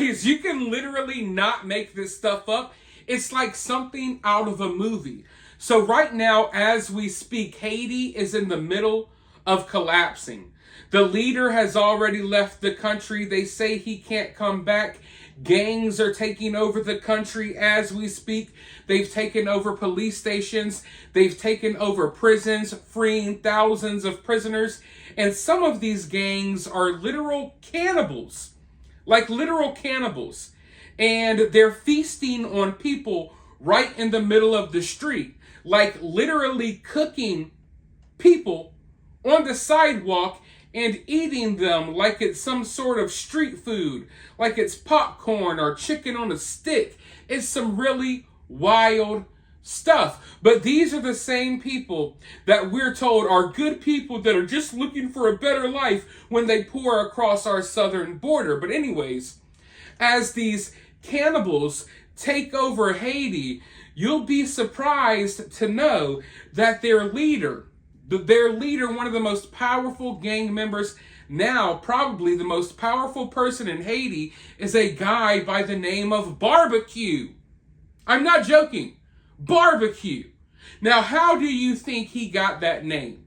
Guys, you can literally not make this stuff up. It's like something out of a movie. So right now, as we speak, Haiti is in the middle of collapsing. The leader has already left the country. They say he can't come back. Gangs are taking over the country as we speak. They've taken over police stations. They've taken over prisons, freeing thousands of prisoners. And some of these gangs are literal cannibals. Like literal cannibals. And they're feasting on people right in the middle of the street. Like literally cooking people on the sidewalk and eating them like it's some sort of street food, like it's popcorn or chicken on a stick. It's some really wild stuff. But these are the same people that we're told are good people that are just looking for a better life when they pour across our southern border. But anyways, as these cannibals take over Haiti, you'll be surprised to know that their leader, one of the most powerful gang members now, probably the most powerful person in Haiti, is a guy by the name of BARBEQUE. I'm not joking. BARBEQUE. Now, how do you think he got that name?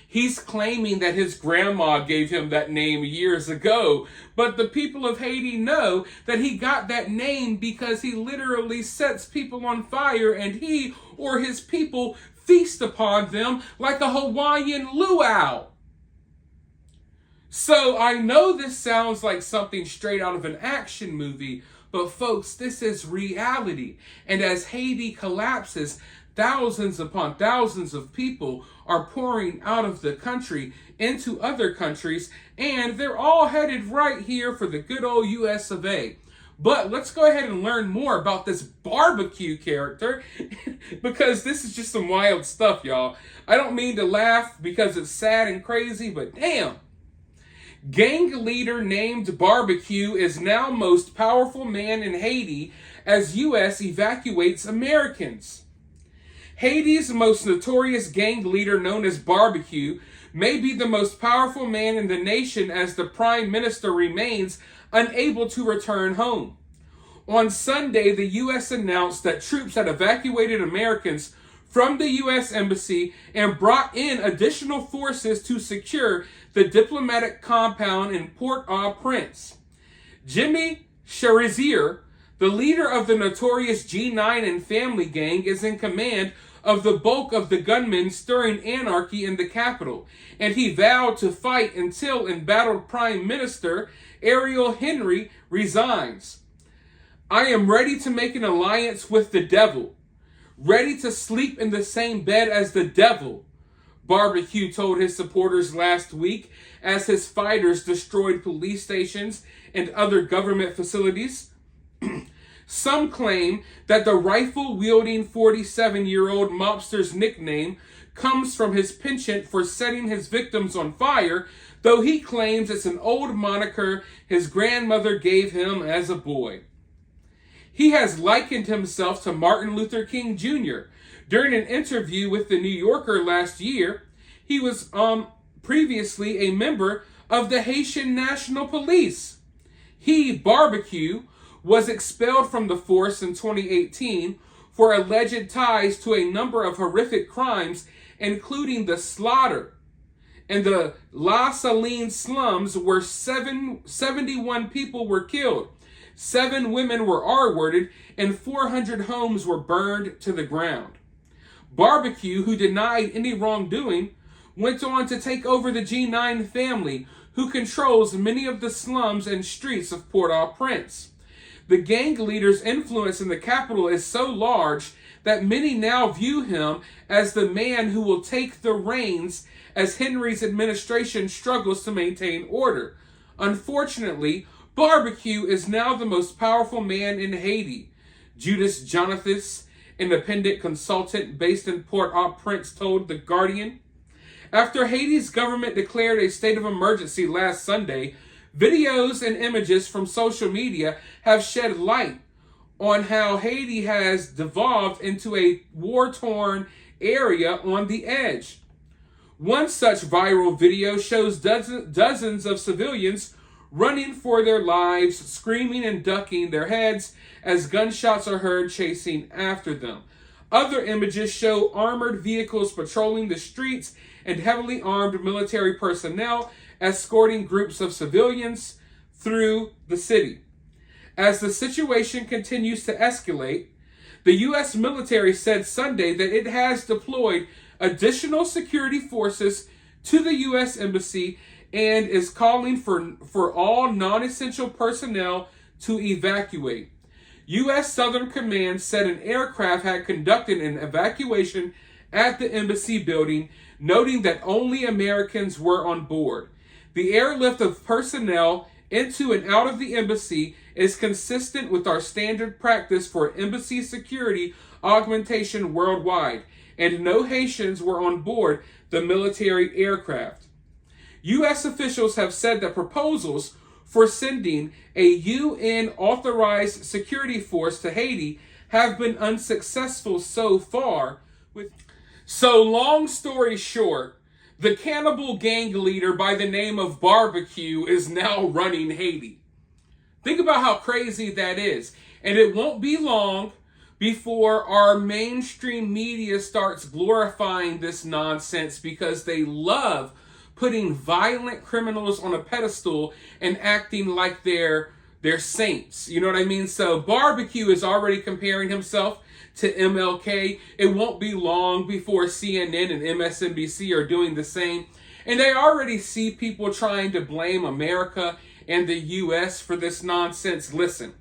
He's claiming that his grandma gave him that name years ago, but the people of Haiti know that he got that name because he literally sets people on fire and he or his people feast upon them like a Hawaiian luau. So I know this sounds like something straight out of an action movie, but folks, this is reality. And as Haiti collapses, thousands upon thousands of people are pouring out of the country into other countries, and they're all headed right here for the good old US of A. But let's go ahead and learn more about this BARBEQUE character because this is just some wild stuff, y'all. I don't mean to laugh because it's sad and crazy, but damn. Gang leader named BARBEQUE is now most powerful man in Haiti as U.S. evacuates Americans. Haiti's most notorious gang leader, known as BARBEQUE, may be the most powerful man in the nation as the prime minister remains unable to return home. On Sunday, the U.S. announced that troops had evacuated Americans from the U.S. Embassy and brought in additional forces to secure the diplomatic compound in Port-au-Prince. Jimmy Cherizier, the leader of the notorious G9 and Family Gang, is in command of the bulk of the gunmen stirring anarchy in the capital, and he vowed to fight until embattled Prime Minister Ariel Henry resigns. I am ready to make an alliance with the devil, ready to sleep in the same bed as the devil, BARBEQUE told his supporters last week as his fighters destroyed police stations and other government facilities. Some claim that the rifle-wielding 47-year-old mobster's nickname comes from his penchant for setting his victims on fire, though he claims it's an old moniker his grandmother gave him as a boy. He has likened himself to Martin Luther King Jr. During an interview with The New Yorker last year, he was previously a member of the Haitian National Police. He, BARBEQUE, was expelled from the force in 2018 for alleged ties to a number of horrific crimes, including the slaughter in the La Saline slums where 71 people were killed, 7 women were R-worded, and 400 homes were burned to the ground. BARBEQUE, who denied any wrongdoing, went on to take over the G9 family, who controls many of the slums and streets of Port-au-Prince. The gang leader's influence in the capital is so large that many now view him as the man who will take the reins as Henry's administration struggles to maintain order. Unfortunately, BARBEQUE is now the most powerful man in Haiti, Judas Jonathas, independent consultant based in Port-au-Prince, told The Guardian. After Haiti's government declared a state of emergency last Sunday, videos and images from social media have shed light on how Haiti has devolved into a war-torn area on the edge. One such viral video shows dozens of civilians running for their lives, screaming and ducking their heads as gunshots are heard chasing after them. Other images show armored vehicles patrolling the streets and heavily armed military personnel escorting groups of civilians through the city. As the situation continues to escalate, the U.S. military said Sunday that it has deployed additional security forces to the U.S. Embassy and is calling for all non-essential personnel to evacuate. U.S. Southern Command said an aircraft had conducted an evacuation at the embassy building, noting that only Americans were on board. The airlift of personnel into and out of the embassy is consistent with our standard practice for embassy security augmentation worldwide, and no Haitians were on board the military aircraft. U.S. officials have said that proposals for sending a UN-authorized security force to Haiti have been unsuccessful so far. So long story short, the cannibal gang leader by the name of BARBEQUE is now running Haiti. Think about how crazy that is. And it won't be long before our mainstream media starts glorifying this nonsense because they love putting violent criminals on a pedestal and acting like they're saints. You know what I mean? So BARBEQUE is already comparing himself to MLK. It won't be long before CNN and MSNBC are doing the same. And they already see people trying to blame America and the U.S. for this nonsense. Listen,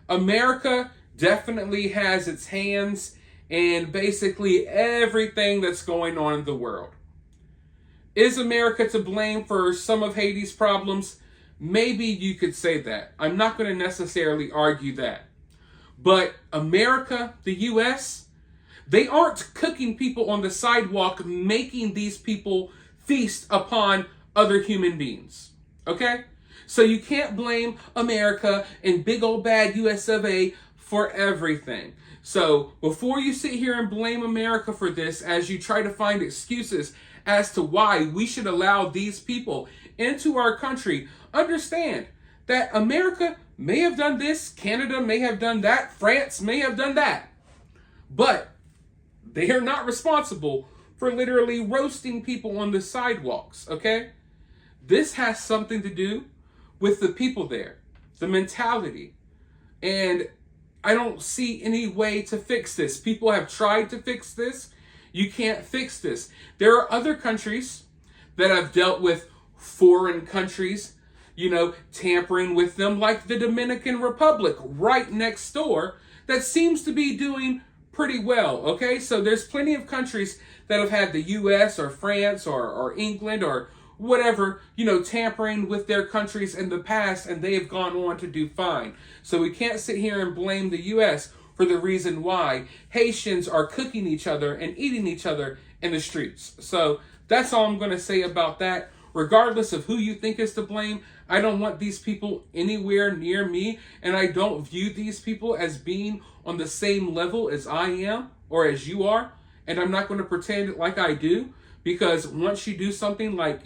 America definitely has its hands in basically everything that's going on in the world. Is America to blame for some of Haiti's problems? Maybe you could say that. I'm not going to necessarily argue that. But America, the U.S., they aren't cooking people on the sidewalk, making these people feast upon other human beings. Okay? So you can't blame America and big old bad US of A for everything. So before you sit here and blame America for this, as you try to find excuses as to why we should allow these people into our country, understand that America may have done this, Canada may have done that, France may have done that, but they are not responsible for literally roasting people on the sidewalks, okay? This has something to do with the people there, the mentality, and I don't see any way to fix this. People have tried to fix this. You can't fix this. There are other countries that have dealt with foreign countries, tampering with them, like the Dominican Republic right next door, that seems to be doing pretty well, okay? So there's plenty of countries that have had the U.S. or France or England or whatever, tampering with their countries in the past, and they have gone on to do fine. So we can't sit here and blame the U.S. for the reason why Haitians are cooking each other and eating each other in the streets. So that's all I'm going to say about that. Regardless of who you think is to blame, I don't want these people anywhere near me, and I don't view these people as being on the same level as I am or as you are, and I'm not going to pretend like I do, because once you do something like,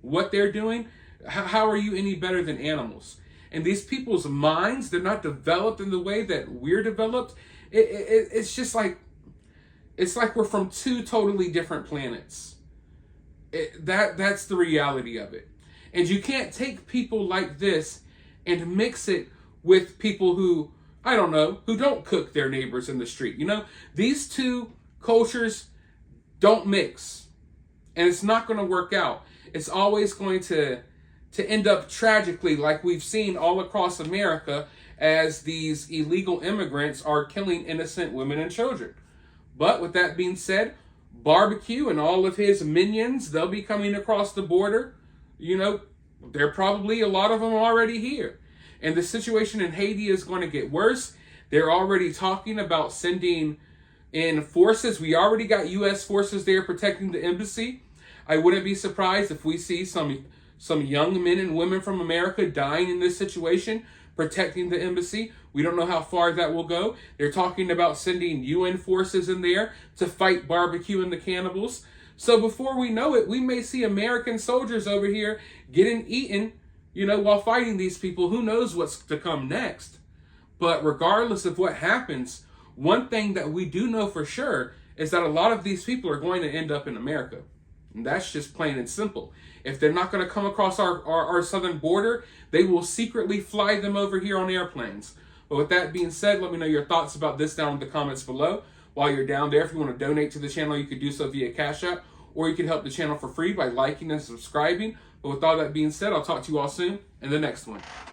what they're doing, how are you any better than animals? And these people's minds, they're not developed in the way that we're developed. It's just like, it's like we're from two totally different planets. That's the reality of it. And you can't take people like this and mix it with people who, who don't cook their neighbors in the street. These two cultures don't mix. And it's not going to work out. It's always going to end up tragically, like we've seen all across America, as these illegal immigrants are killing innocent women and children. But with that being said, BARBEQUE and all of his minions, they'll be coming across the border. They're probably, a lot of them already here. And the situation in Haiti is going to get worse. They're already talking about sending in forces. We already got U.S. forces there protecting the embassy. I wouldn't be surprised if we see some young men and women from America dying in this situation, protecting the embassy. We don't know how far that will go. They're talking about sending UN forces in there to fight BARBEQUE and the cannibals. So before we know it, we may see American soldiers over here getting eaten while fighting these people. Who knows what's to come next? But regardless of what happens, one thing that we do know for sure is that a lot of these people are going to end up in America. And that's just plain and simple. If they're not going to come across our southern border, they will secretly fly them over here on airplanes. But with that being said, let me know your thoughts about this down in the comments below. While you're down there, if you want to donate to the channel, you could do so via CashApp, or you can help the channel for free by liking and subscribing. But with all that being said, I'll talk to you all soon in the next one.